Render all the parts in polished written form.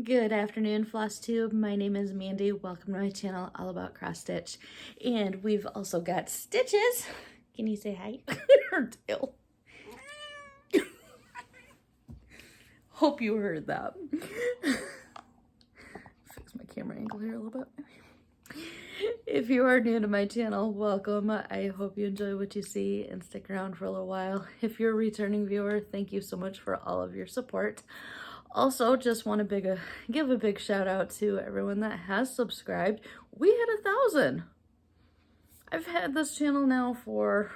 Good afternoon, Flosstube. My name is Mandy. Welcome to my channel, all about cross stitch. And we've also got stitches. Can you say hi? Her tail. Hope you heard that. Fix my camera angle here a little bit. If you are new to my channel, welcome. I hope you enjoy what you see and stick around for a little while. If you're a returning viewer, thank you so much for all of your support. Also, just want to give a big shout out to everyone that has subscribed. We hit 1,000. I've had this channel now for,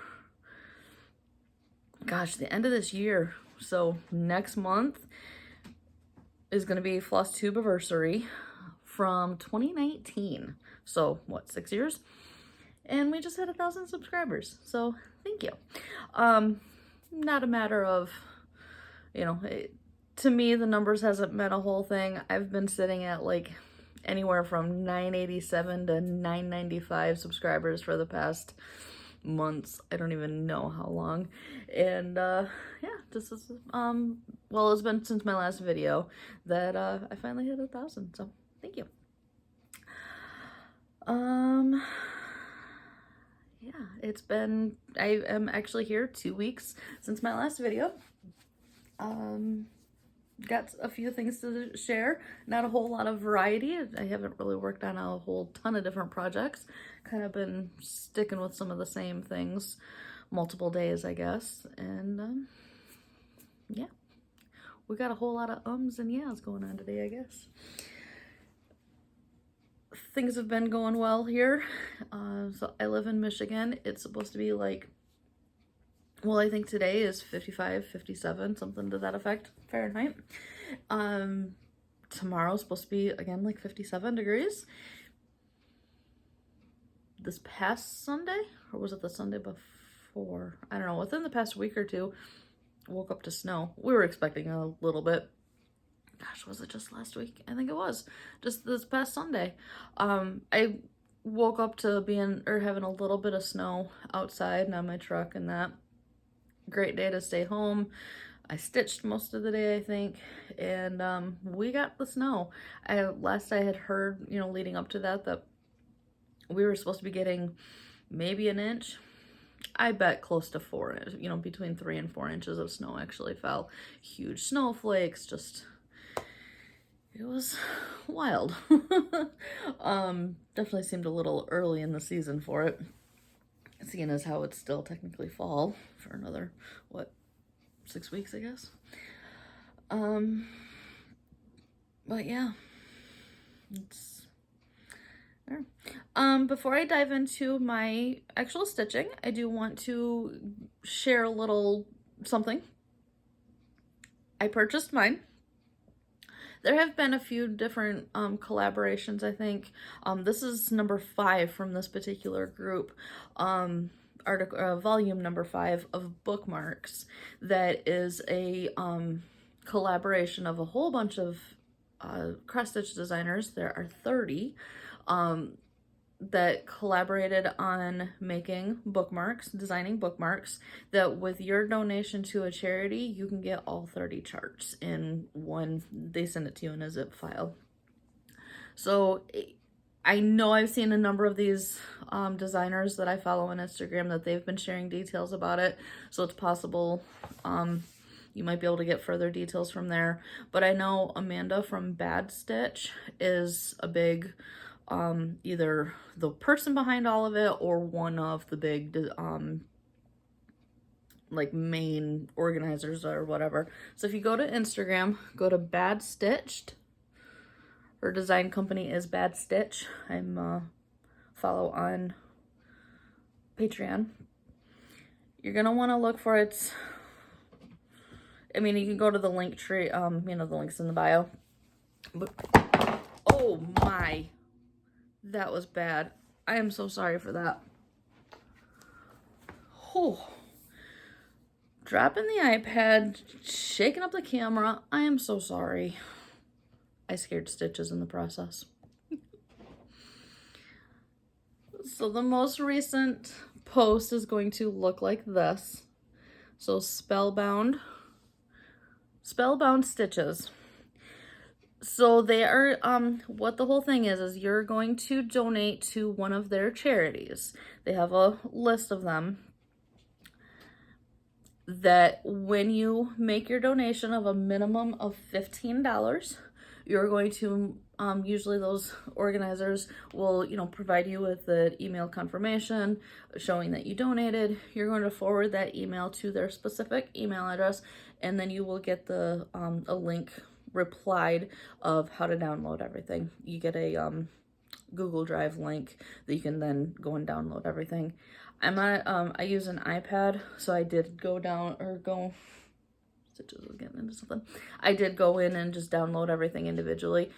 gosh, the end of this year. So next month is going to be Flosstube anniversary from 2019. So what, 6 years? And we just hit 1,000 subscribers. So thank you. Not a matter of, to me, the numbers hasn't meant a whole thing. I've been sitting at like anywhere from 987 to 995 subscribers for the past months. I don't even know how long. And yeah, this is, well, it's been since my last video that I finally hit 1,000. So thank you. Yeah, it's been, I am actually here 2 weeks since my last video. Got a few things to share, not a whole lot of variety. I haven't really worked on a whole ton of different projects. Kind of been sticking with some of the same things multiple days, I guess. And yeah, we got a whole lot of ums and yeahs going on today, I guess. Things have been going well here. So I live in Michigan. It's supposed to be like, well, I think today is 55, 57, something to that effect, Fahrenheit. Tomorrow's supposed to be, again, like 57 degrees. This past Sunday, or was it the Sunday before? I don't know, within the past week or two, woke up to snow. We were expecting a little bit. Gosh, was it just last week? I think it was. Just this past Sunday. I woke up to having a little bit of snow outside and on my truck and that. Great day to stay home. I stitched most of the day, I think, and we got the snow. Last I had heard, leading up to that we were supposed to be getting maybe an inch. I bet close to 4 inches, between 3 and 4 inches of snow actually fell. Huge snowflakes, just, it was wild. Definitely seemed a little early in the season for it, seeing as how it's still technically fall for another, what, 6 weeks, I guess. But yeah, it's there. Before I dive into my actual stitching, I do want to share a little something. I purchased mine. There have been a few different collaborations, I think. This is number 5 from this particular group. Volume number 5 of bookmarks. That is a collaboration of a whole bunch of cross-stitch designers. There are 30 that collaborated on making bookmarks, designing bookmarks, that with your donation to a charity, you can get all 30 charts in one. They send it to you in a zip file. So I know I've seen a number of these designers that I follow on Instagram that they've been sharing details about it. So it's possible you might be able to get further details from there. But I know Amanda from Bad Stitch is a big, either the person behind all of it or one of the big, like main organizers or whatever. So if you go to Instagram, go to Bad Stitched. Her design company is Bad Stitch. I'm follow on Patreon. You're gonna want to look for it. I mean, you can go to the link tree. The link's in the bio. But oh my, that was bad. I am so sorry for that. Oh, dropping the iPad, shaking up the camera. I am so sorry. I scared stitches in the process. So the most recent post is going to look like this. So Spellbound stitches. So they are, what the whole thing is you're going to donate to one of their charities. They have a list of them that when you make your donation of a minimum of $15, you're going to, usually those organizers will, provide you with an email confirmation showing that you donated. You're going to forward that email to their specific email address, and then you will get the, a link replied of how to download everything. You get a, Google Drive link that you can then go and download everything. I use an iPad, so I did Stitches was getting into something. I did go in and just download everything individually.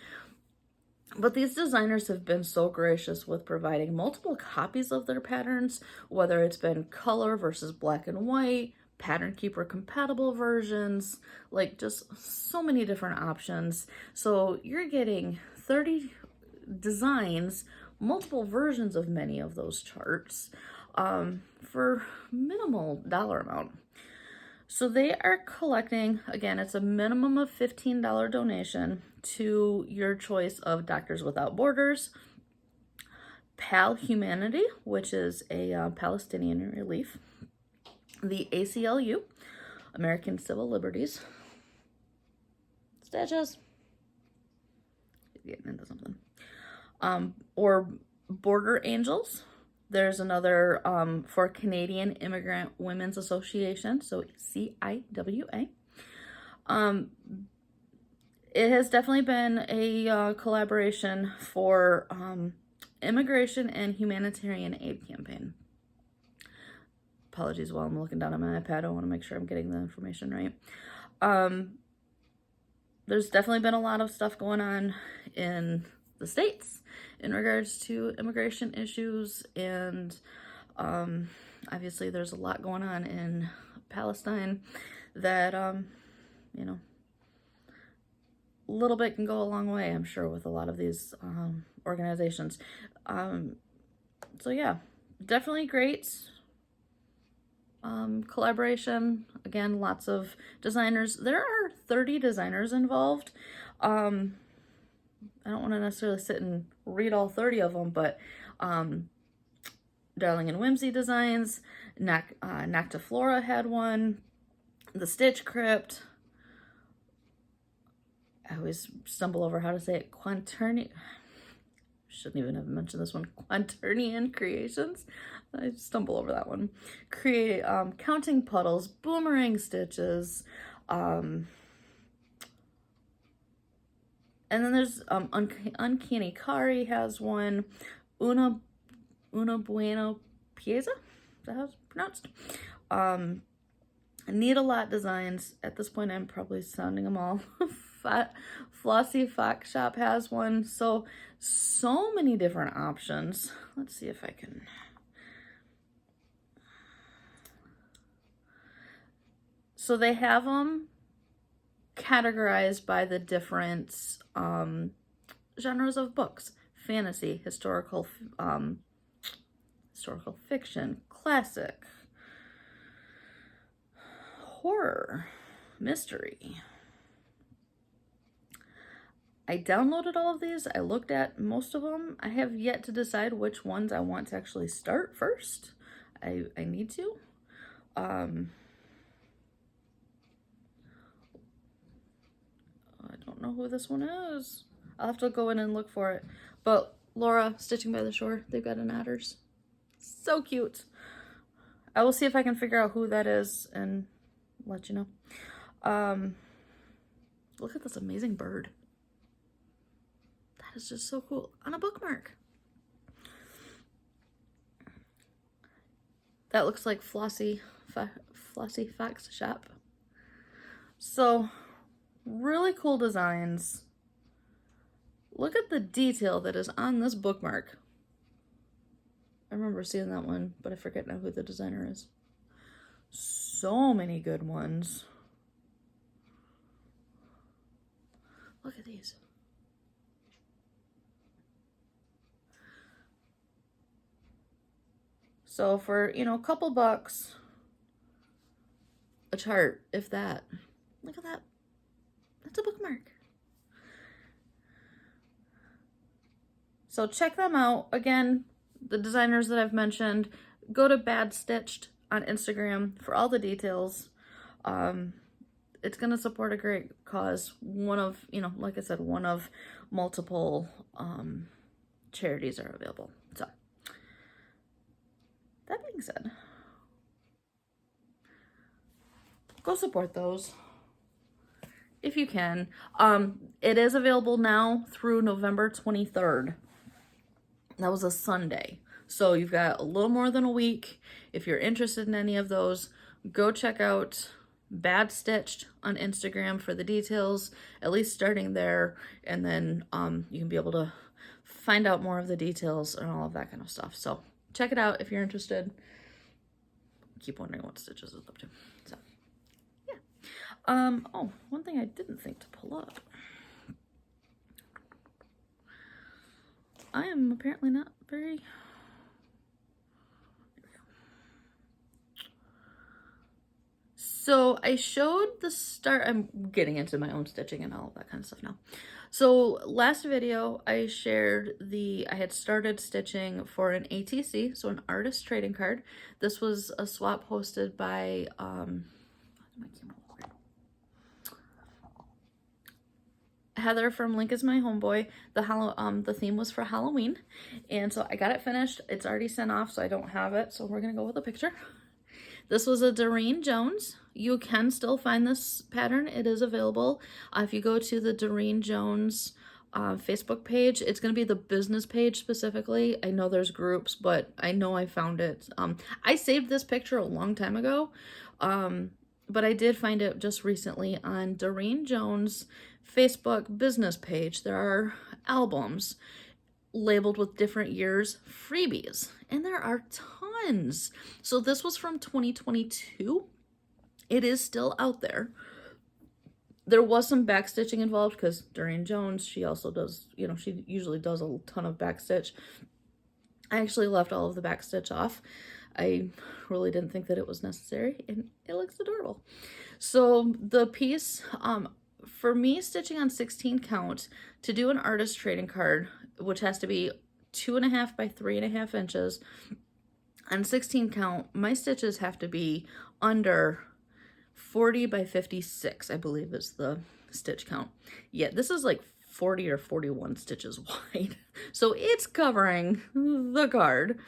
But these designers have been so gracious with providing multiple copies of their patterns, whether it's been color versus black and white, pattern keeper compatible versions, like just so many different options. So you're getting 30 designs, multiple versions of many of those charts, for minimal dollar amount. So they are collecting, again, it's a minimum of $15 donation to your choice of Doctors Without Borders, PAL Humanity, which is a Palestinian relief, the ACLU, American Civil Liberties, Stitches, getting into something, or Border Angels. There's another for Canadian Immigrant Women's Association, so CIWA. It has definitely been a collaboration for immigration and humanitarian aid campaign. Apologies while I'm looking down at my iPad. I want to make sure I'm getting the information right. There's definitely been a lot of stuff going on in the States in regards to immigration issues, and obviously there's a lot going on in Palestine that, you know, a little bit can go a long way, I'm sure, with a lot of these organizations. So yeah, definitely great collaboration. Again, lots of designers. There are 30 designers involved. I don't want to necessarily sit and read all 30 of them, but Darling and Whimsy Designs, Noctiflora had one, the Stitch Crypt. I always stumble over how to say it. Shouldn't even have mentioned this one. Quaternion Creations. I stumble over that one. Counting Puddles, Boomerang Stitches, and then there's Uncanny Kari has one. Una Bueno Pieza? Is that how it's pronounced? Need a Lot Designs. At this point, I'm probably sounding them all. Flossy Fox Shop has one. So many different options. Let's see if I can. So they have them categorized by the different genres of books: fantasy, historical fiction, classic, horror, mystery. I downloaded all of these. I looked at most of them. I have yet to decide which ones I want to actually start first. I need to. I don't know who this one is. I'll have to go in and look for it. But Laura, Stitching by the Shore, they've got an otters. So cute. I will see if I can figure out who that is and let you know. Look at this amazing bird. That is just so cool. On a bookmark. That looks like Flossy Fox Shop. So, really cool designs. Look at the detail that is on this bookmark. I remember seeing that one, but I forget now who the designer is. So many good ones. Look at these. So for, a couple bucks, a chart, if that. Look at that. That's a bookmark. So check them out. Again, the designers that I've mentioned, go to Bad Stitched on Instagram for all the details. It's going to support a great cause. One of, you know, like I said, one of multiple charities are available. So that being said, go support those if you can. It is available now through November 23rd. That was a Sunday. So you've got a little more than a week. If you're interested in any of those, go check out Bad Stitched on Instagram for the details, at least starting there. And then you can be able to find out more of the details and all of that kind of stuff. So check it out if you're interested. Keep wondering what Stitches is up to. So yeah. Oh, one thing I didn't think to pull up. I am apparently not very... So I showed the start, I'm getting into my own stitching and all of that kind of stuff now. So last video I shared I had started stitching for an ATC, so an artist trading card. This was a swap hosted by, Heather from Link is My Homeboy. The theme was for Halloween, and so I got it finished. It's already sent off, so I don't have it, so we're gonna go with a picture. This was a Doreen Jones. You can still find this pattern. It is available. If you go to the Doreen Jones Facebook page, it's going to be the business page specifically. I know there's groups, but I know I found it. I saved this picture a long time ago, but I did find it just recently on Doreen Jones' Facebook business page. There are albums labeled with different years freebies, and there are tons. So this was from 2022. It is still out there. There was some backstitching involved because Doreen Jones, she also does, you know, she usually does a ton of backstitch. I actually left all of the backstitch off. I really didn't think that it was necessary, and it looks adorable. So the piece, for me, stitching on 16 count to do an artist trading card, which has to be 2.5 by 3.5 inches. On 16 count, my stitches have to be under 40 by 56, I believe is the stitch count. Yeah, this is like 40 or 41 stitches wide. So it's covering the card.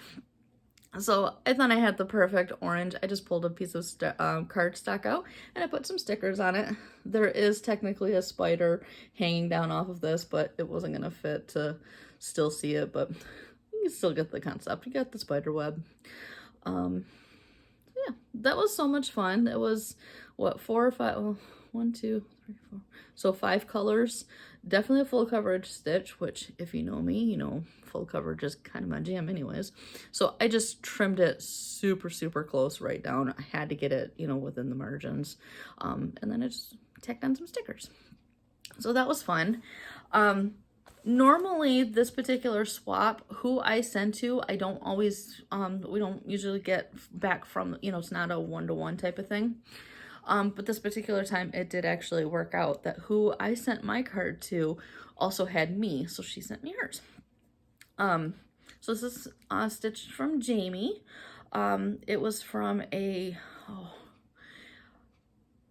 So I thought I had the perfect orange. I just pulled a piece of cardstock out and I put some stickers on it. There is technically a spider hanging down off of this, but it wasn't going to fit to still see it, but you can still get the concept. You got the spider web. Yeah, that was so much fun. It was, what, 4 or 5? Well, 1, 2, 3, 4. So 5 colors. Definitely a full coverage stitch, which if you know me, you know full coverage is kind of my jam anyways. So I just trimmed it super, super close right down. I had to get it, you know, within the margins. And then I just tacked on some stickers. So that was fun. Normally this particular swap, who I send to, I don't always, we don't usually get back from, you know, it's not a one-to-one type of thing. But this particular time it did actually work out that who I sent my card to also had me, so she sent me hers. So this is stitched from Jamie. It was from a,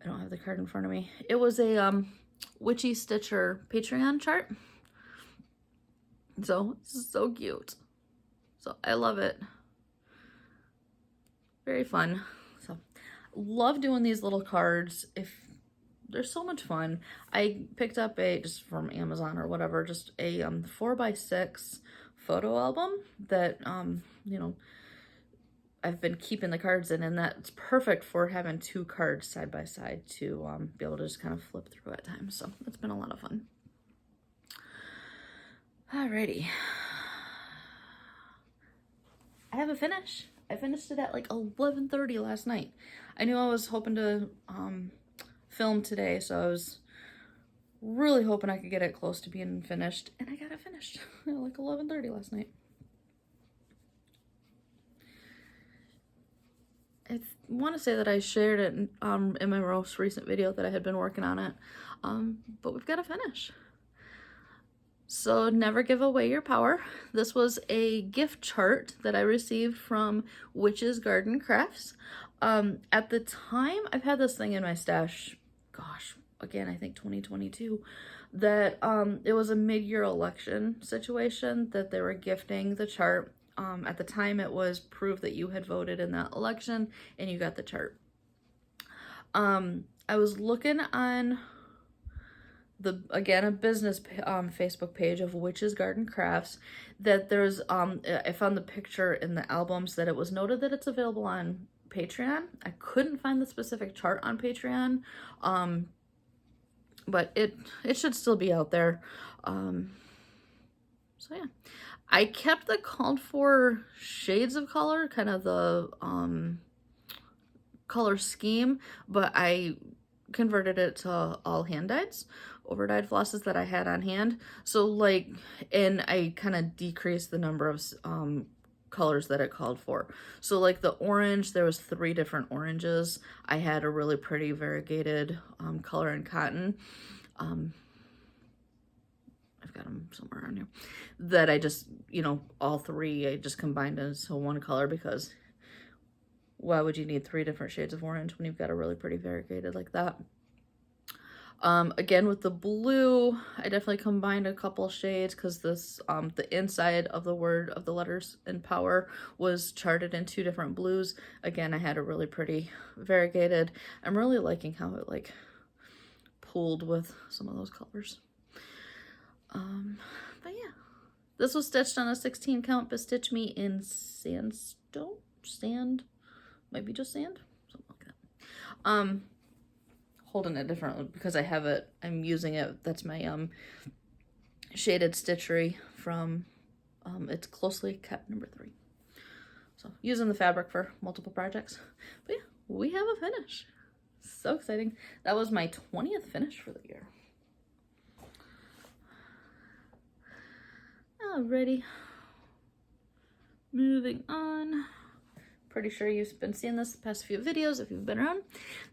I don't have the card in front of me. It was a Witchy Stitcher Patreon chart. So this is so cute. So I love it. Very fun. So love doing these little cards. They're so much fun. I picked up just from Amazon or whatever, just a 4x6 photo album that you know, I've been keeping the cards in, and that's perfect for having 2 cards side by side to be able to just kind of flip through at times. So it's been a lot of fun. Alrighty. I have a finish. I finished it at like 11:30 last night. I knew I was hoping to film today, so I was really hoping I could get it close to being finished, and I got it finished at like 11:30 last night. I want to say that I shared it in my most recent video that I had been working on it, but we've got to finish. So never give away your power. This was a gift chart that I received from Witch's Garden Crafts. At the time, I've had this thing in my stash, gosh, again, I think 2022, that it was a mid-year election situation that they were gifting the chart. At the time, it was proof that you had voted in that election and you got the chart. I was looking on a business Facebook page of Witch's Garden Crafts, that there's I found the picture in the albums that it was noted that it's available on Patreon. I couldn't find the specific chart on Patreon, but it should still be out there. So yeah, I kept the called for shades of color, kind of the color scheme, but I converted it to all hand dyeds, over dyed flosses that I had on hand. So like, and I kind of decreased the number of colors that it called for. So like the orange, there was 3 different oranges. I had a really pretty variegated color in cotton. I've got them somewhere around here, that I just, you know, all 3 I just combined into one color, because why would you need 3 different shades of orange when you've got a really pretty variegated like that? Again, with the blue, I definitely combined a couple shades, because this, the inside of the word of the letters in power was charted in 2 different blues. Again, I had a really pretty variegated. I'm really liking how it like pooled with some of those colors. But yeah, this was stitched on a 16 count, but stitch me in sandstone, maybe just sand, something like that. Holding it differently because I have it, I'm using it, that's my shaded stitchery from it's Closely Kept number 3. So using the fabric for multiple projects. But yeah, we have a finish. So exciting. That was my 20th finish for the year. Alrighty, moving on. Pretty sure you've been seeing this the past few videos if you've been around.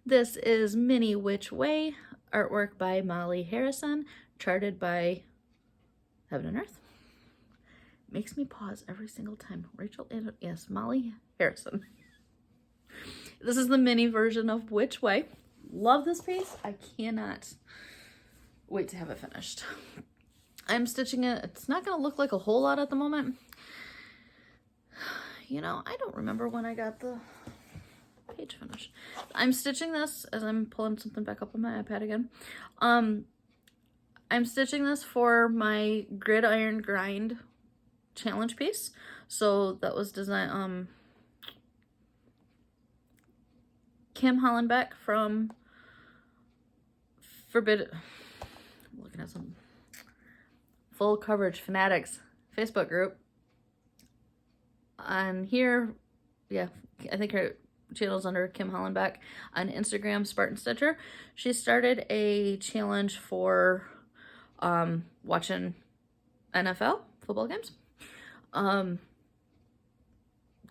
This is Mini Which Way, artwork by Molly Harrison, charted by Heaven and Earth. Makes me pause every single time. Rachel, yes, Molly Harrison. This is the mini version of Which Way. Love this piece. I cannot wait to have it finished. I'm stitching it. It's not going to look like a whole lot at the moment. You know, I don't remember when I got the page finished. I'm stitching this as I'm pulling something back up on my iPad again. I'm stitching this for my Gridiron Grind challenge piece. So that was designed, Kim Hollenbeck from I'm looking at some Full Coverage Fanatics Facebook group. On here, yeah, I think her channel's under Kim Hollenbeck. On Instagram, Spartan Stitcher. She started a challenge for watching NFL football games. Kind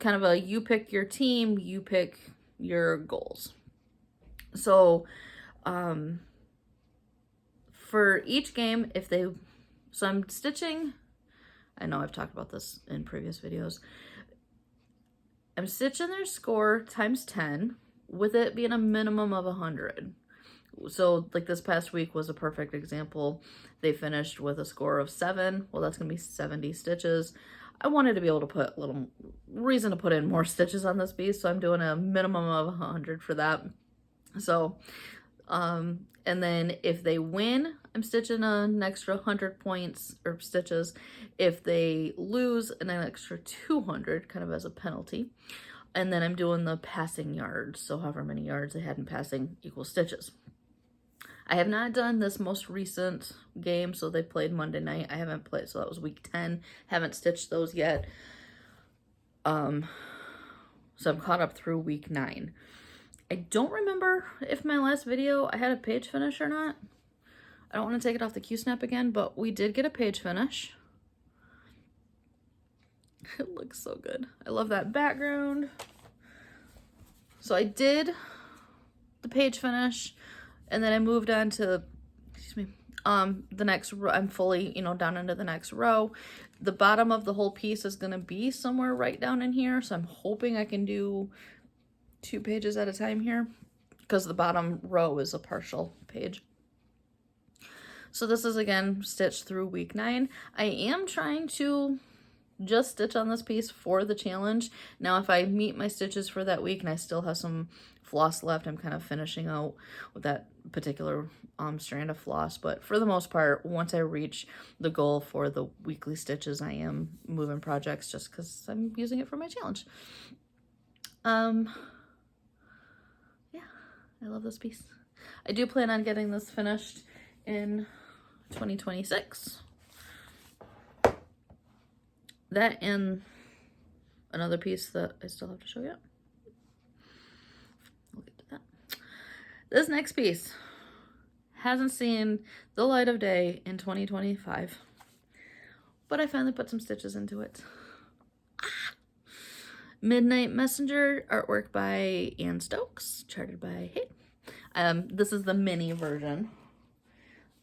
of a you pick your team, you pick your goals. So for each game, so I'm stitching, I know I've talked about this in previous videos, I'm stitching their score times 10, with it being a minimum of 100. So like this past week was a perfect example. They finished with a score of 7. Well, that's gonna be 70 stitches. I wanted to be able to put a little reason to put in more stitches on this piece, so I'm doing a minimum of 100 for that. So, and then if they win, I'm stitching an extra 100 points or stitches. If they lose, an extra 200, kind of as a penalty. And then I'm doing the passing yards. So however many yards they had in passing equals stitches. I have not done this most recent game, so they played Monday night. I haven't played, so that was week 10. Haven't stitched those yet. So I'm caught up through week 9. I don't remember if my last video I had a page finish or not. I don't want to take it off the Q-snap again, but we did get a page finish. It looks so good. I love that background. So I did the page finish, and then I moved on to, The next row, I'm fully, you know, down into the next row. The bottom of the whole piece is going to be somewhere right down in here. So I'm hoping I can do 2 pages at a time here, because the bottom row is a partial page. So this is again stitched through week 9. I am trying to just stitch on this piece for the challenge. Now if I meet my stitches for that week and I still have some floss left, I'm kind of finishing out with that particular strand of floss, but for the most part, once I reach the goal for the weekly stitches, I am moving projects just because I'm using it for my challenge. Yeah, I love this piece. I do plan on getting this finished in 2026. That and another piece that I still have to show you. We'll get to that. This next piece hasn't seen the light of day in 2025, but I finally put some stitches into it. Midnight Messenger, artwork by Ann Stokes, charted by Hayden. This is the mini version.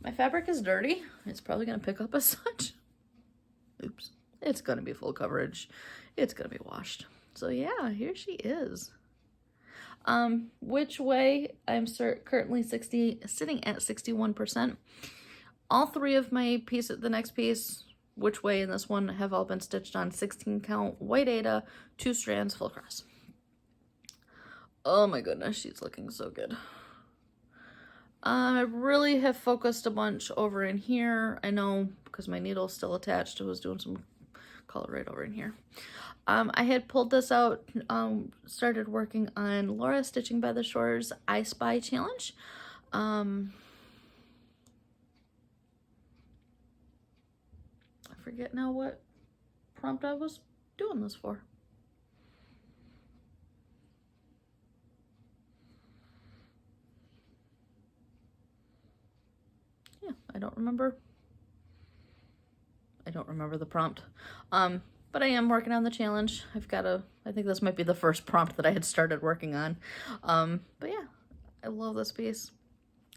My fabric is dirty. It's probably going to pick up as such. Oops. It's going to be full coverage. It's going to be washed. So yeah, here she is. Which way? I'm currently sitting at 61%. All 3 of my pieces, the next piece, which way, and this one have all been stitched on 16 count white Aida, 2 strands, full cross. Oh my goodness, she's looking so good. I really have focused a bunch over in here. I know because my needle's still attached. I was doing some color right over in here. I had pulled this out, started working on Laura Stitching by the Shore's I Spy challenge. I forget now what prompt I was doing this for. Yeah, I don't remember the prompt. But I am working on the challenge. I think this might be the first prompt that I had started working on. But yeah, I love this piece.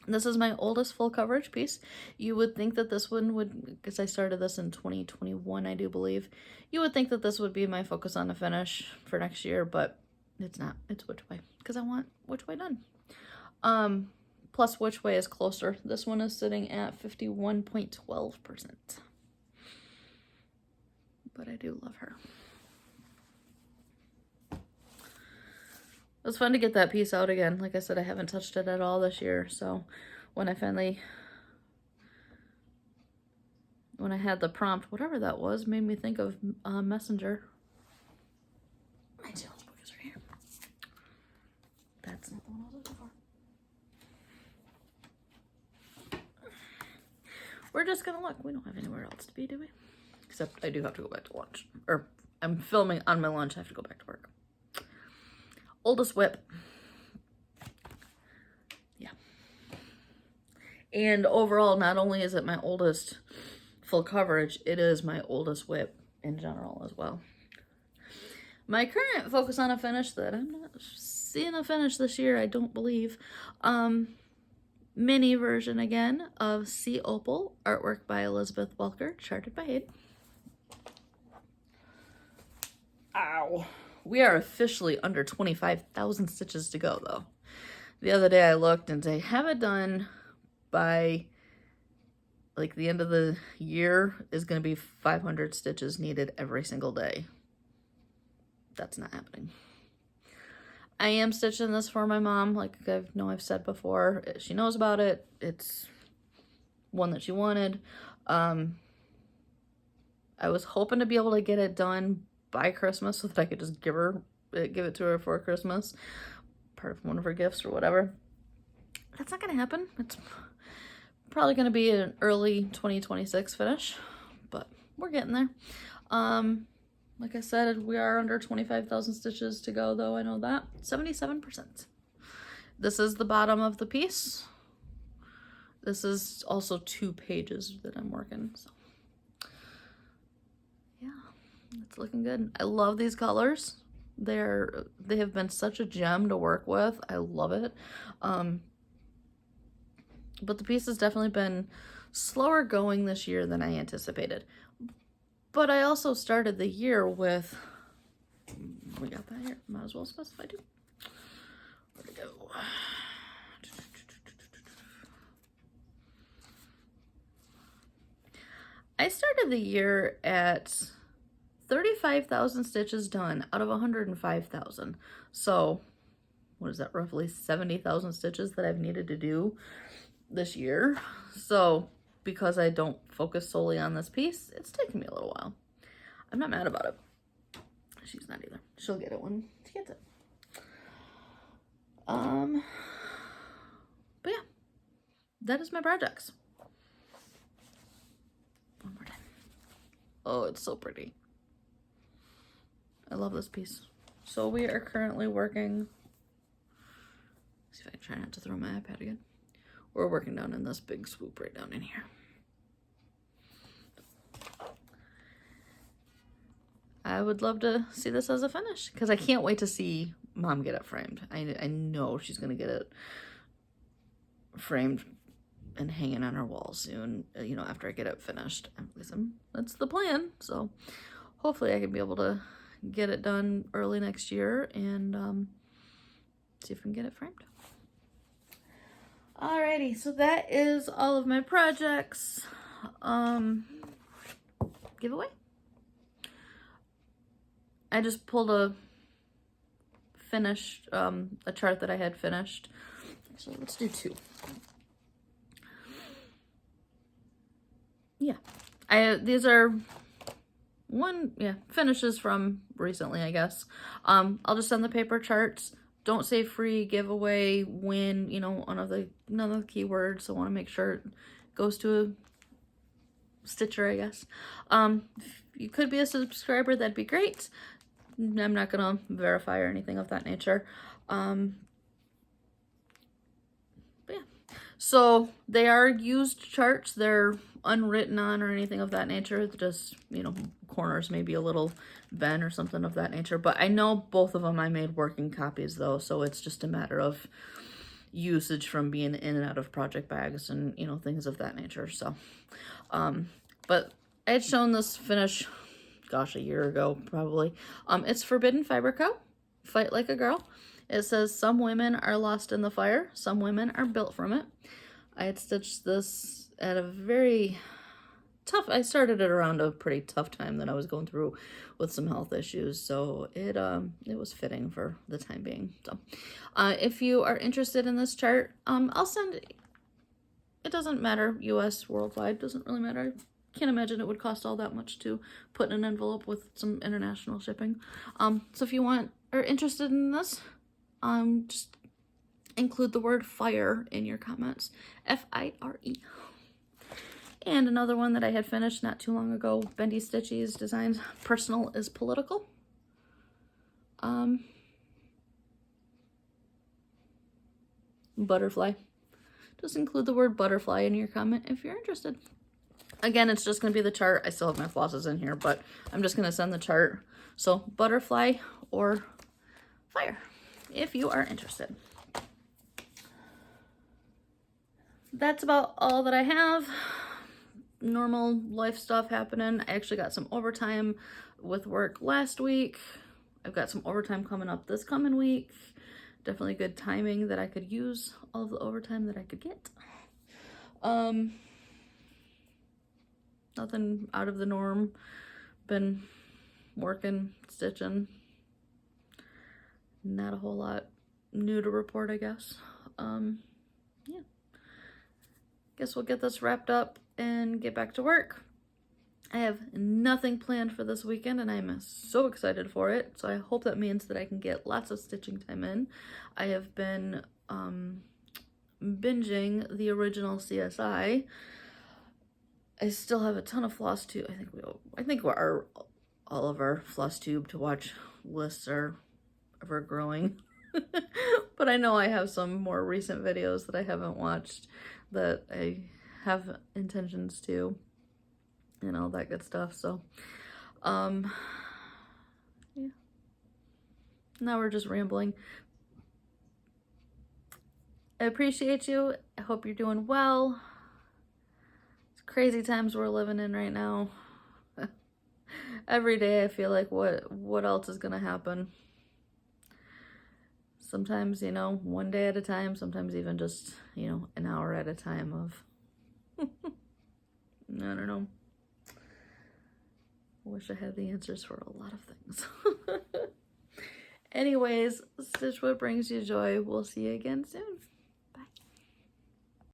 This is my oldest full coverage piece. You would think that this one would, because I started this in 2021, I do believe. You would think that this would be my focus on the finish for next year, but it's not. It's which way, because I want which way done. Plus which way is closer. This one is sitting at 51.12%. But I do love her. It was fun to get that piece out again. Like I said, I haven't touched it at all this year. So when I had the prompt, whatever that was, made me think of Messenger. My challenge book is right here. That's not the one I was looking for. We're just gonna look. We don't have anywhere else to be, do we? Except I do have to go back to lunch. Or I'm filming on my lunch. I have to go back to work. Oldest whip. Yeah. And overall, not only is it my oldest full coverage, it is my oldest whip in general as well. My current focus on a finish that I'm not seeing a finish this year, I don't believe. Mini version again of Sea Opal, artwork by Elizabeth Welker, charted by Hayden. Ow. We are officially under 25,000 stitches to go, though. The other day I looked and they have it done by, like, the end of the year is going to be 500 stitches needed every single day. That's not happening. I am stitching this for my mom, like I've said before. She knows about it. It's one that she wanted. I was hoping to be able to get it done by Christmas so that I could just give it to her for Christmas, part of one of her gifts or whatever. That's not gonna happen. It's probably gonna be an early 2026 finish, but we're getting there. Like I said, we are under 25,000 stitches to go, though. I know that. 77%. This is the bottom of the piece. This is also 2 pages that I'm working, so yeah, it's looking good. I love these colors. They have been such a gem to work with. I love it. But the piece has definitely been slower going this year than I anticipated. But I also started the year with, we got that here, might as well specify too. Where'd it go? I started the year at 35,000 stitches done out of 105,000. So, what is that, roughly 70,000 stitches that I've needed to do this year. So, because I don't focus solely on this piece, it's taken me a little while. I'm not mad about it. She's not either. She'll get it when she gets it. But yeah, that is my projects. One more time. Oh, it's so pretty. I love this piece. So we are currently working, see if I can try not to throw my iPad again. We're working down in this big swoop right down in here. I would love to see this as a finish because I can't wait to see Mom get it framed. I know she's going to get it framed and hanging on her wall soon, you know, after I get it finished. That's the plan. So hopefully I can be able to get it done early next year and see if we can get it framed. Alrighty, so that is all of my projects. Giveaway. I just pulled a finished, a chart that I had finished. So let's do 2. Yeah, these are finishes from recently, I guess. I'll just send the paper charts. Don't say free, giveaway, win, you know, none of the keywords. I want to make sure it goes to a stitcher, I guess. If you could be a subscriber, that'd be great. I'm not gonna verify or anything of that nature. But yeah. So they are used charts. They're unwritten on or anything of that nature. It's just, you know, corners maybe a little bent or something of that nature. But I know both of them I made working copies though, so it's just a matter of usage from being in and out of project bags and, you know, things of that nature. So, but I had shown this finish, gosh, a year ago probably. It's Forbidden Fiber Co. Fight Like a Girl. It says, some women are lost in the fire, some women are built from it. I had stitched this at a very tough, I started it around a pretty tough time that I was going through with some health issues, so it was fitting for the time being. So if you are interested in this chart, I'll send it. It doesn't matter, US, worldwide, doesn't really matter. Can't imagine it would cost all that much to put in an envelope with some international shipping. So if you are interested in this, just include the word fire in your comments. F-I-R-E. And another one that I had finished not too long ago, Bendy Stitchy's designs, Personal is Political. Butterfly. Just include the word butterfly in your comment if you're interested. Again, it's just going to be the chart. I still have my flosses in here, but I'm just going to send the chart. So butterfly or fire if you are interested. That's about all that I have. Normal life stuff happening. I actually got some overtime with work last week. I've got some overtime coming up this coming week. Definitely good timing that I could use all of the overtime that I could get. Nothing out of the norm. Been working, stitching. Not a whole lot new to report, I guess. Yeah. Guess we'll get this wrapped up and get back to work. I have nothing planned for this weekend and I'm so excited for it. So I hope that means that I can get lots of stitching time in. I have been binging the original CSI. I still have a ton of Flosstube. I think all of our Flosstube to watch lists are ever growing. But I know I have some more recent videos that I haven't watched that I have intentions to, and all that good stuff. So, yeah. Now we're just rambling. I appreciate you. I hope you're doing well. crazy times we're living in right now. Every day I feel like what else is gonna happen? Sometimes, you know, one day at a time, sometimes even just, you know, an hour at a time of I don't know. I wish I had the answers for a lot of things. Anyways, stitch what brings you joy. We'll see you again soon.